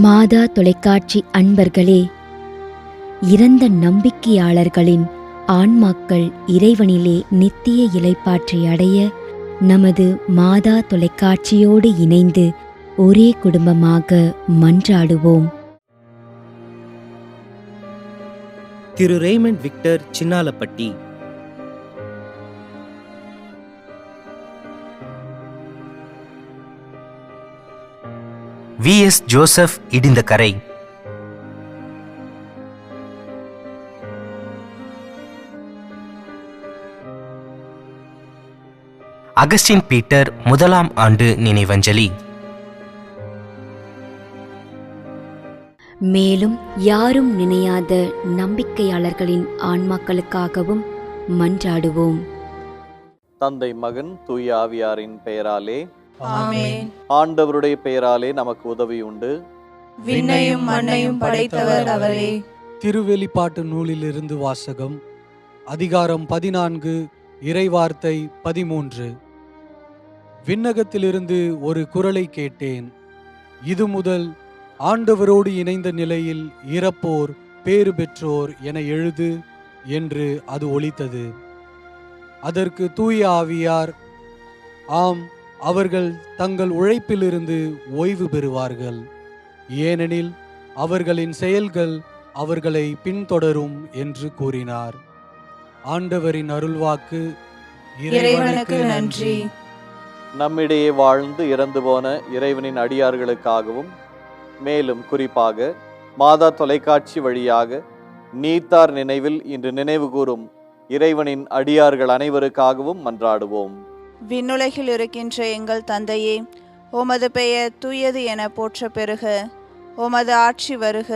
மாதா தொலைக்காட்சி அன்பர்களே, இறந்த நம்பிக்கையாளர்களின் ஆன்மாக்கள் இறைவனிலே நித்திய இளைப்பாற்றி அடைய நமது மாதா தொலைக்காட்சியோடு இணைந்து ஒரே குடும்பமாக மன்றாடுவோம். திரு Raymond Victor, Chinnalapatti. V S. Joseph, Idinthakarai. Augustine Peter, 1ஆம் ஆண்டு நினைவஞ்சலி. மேலும் யாரும் நினையாத நம்பிக்கையாளர்களின் ஆன்மாக்களுக்காகவும் மன்றாடுவோம். தந்தை, மகன், தூய ஆவியாரின் பெயராலே ஆமென். ஆண்டவருடைய பெயராலே நமக்கு உதவி உண்டு. விண்ணையும் மண்ணையும் படைத்தவர் அவரே. திருவெளிப்பாட்டு நூலிலிருந்து வாசகம். அதிகாரம் 14, இறைவார்த்தை 13. விண்ணகத்திலிருந்து ஒரு குரலை கேட்டேன். இது முதல் ஆண்டவரோடு இணைந்த நிலையில் இறப்போர் பேறு பெற்றோர் என எழுது என்று அது ஒலித்தது. அதற்கு தூய ஆவியார், ஆம், அவர்கள் தங்கள் உழைப்பிலிருந்து ஓய்வு பெறுவார்கள், ஏனெனில் அவர்களின் செயல்கள் அவர்களை பின்தொடரும் என்று கூறினார். ஆண்டவரின் அருள்வாக்கு. இறைவனுக்கு நன்றி. நம்மிடையே வாழ்ந்து இறந்து போன இறைவனின் அடியார்களுக்காகவும், மேலும் குறிப்பாக மாதா தொலைக்காட்சி வழியாக நீத்தார் நினைவில் இன்று நினைவு கூறும் இறைவனின் அடியார்கள் அனைவருக்காகவும் மன்றாடுவோம். விண்ணுலகில் இருக்கின்ற எங்கள் தந்தையே, உமது பெயர் தூயது என போற்ற பெறுக. உமது ஆட்சி வருக.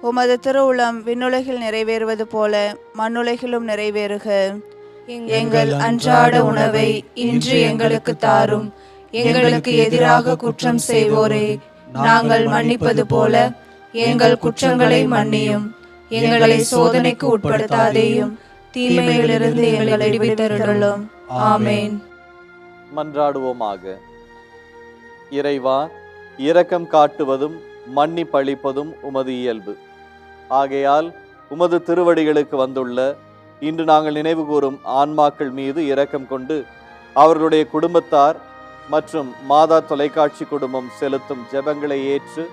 உமது திருவுளம் விண்ணுலகில் நிறைவேறுவது போல மண்ணுலகிலும் நிறைவேறுக. எங்கள் அன்றாட உணவை இன்று எங்களுக்கு தாரும். எங்களுக்கு எதிராக குற்றம் செய்வோரே நாங்கள் மன்னிப்பது போல எங்கள் குற்றங்களை மன்னியும். எங்களை சோதனைக்கு உட்படுத்தாதேயும், தீமையிலிருந்து எங்களை விடுவித்தருளும். ஆமென். மன்றாடுவோமாக. இறைவா, இரக்கம் காட்டுவதும் மன்னிப்பளிப்பதும் உமது இயல்பு. ஆகையால் உமது திருவடிகளுக்கு வந்துள்ள இன்று நாங்கள் நினைவு கூறும் ஆன்மாக்கள் மீது இரக்கம் கொண்டு அவர்களுடைய குடும்பத்தார் மற்றும் மாதா தொலைக்காட்சி குடும்பம் செலுத்தும் ஜெபங்களை ஏற்று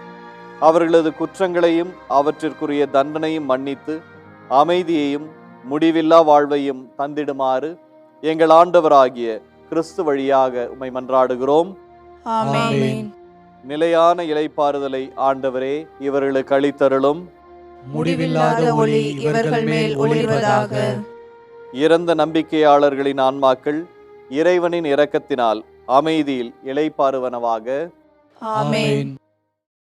அவர்களது குற்றங்களையும் அவற்றிற்குரிய தண்டனையும் மன்னித்து அமைதியையும் முடிவில்லா வாழ்வையும் தந்திடுமாறு எங்கள் ஆண்டவராகிய கிறிஸ்து வழியாக உம்மை மன்றாடுகிறோம். ஆமென். நிலையான இளைப்பாறுதலை ஆண்டவரே இவர்களுக்கு அளித்தருளும். முடிவில்லாத ஒளி இவர்கள் மேல் ஒளிர்வதாக. இறந்த நம்பிக்கையாளர்களின் ஆன்மாக்கள் இறைவனின் இரக்கத்தினால் அமைதியில் இளைப்பாறுவனவாக. ஆமென்.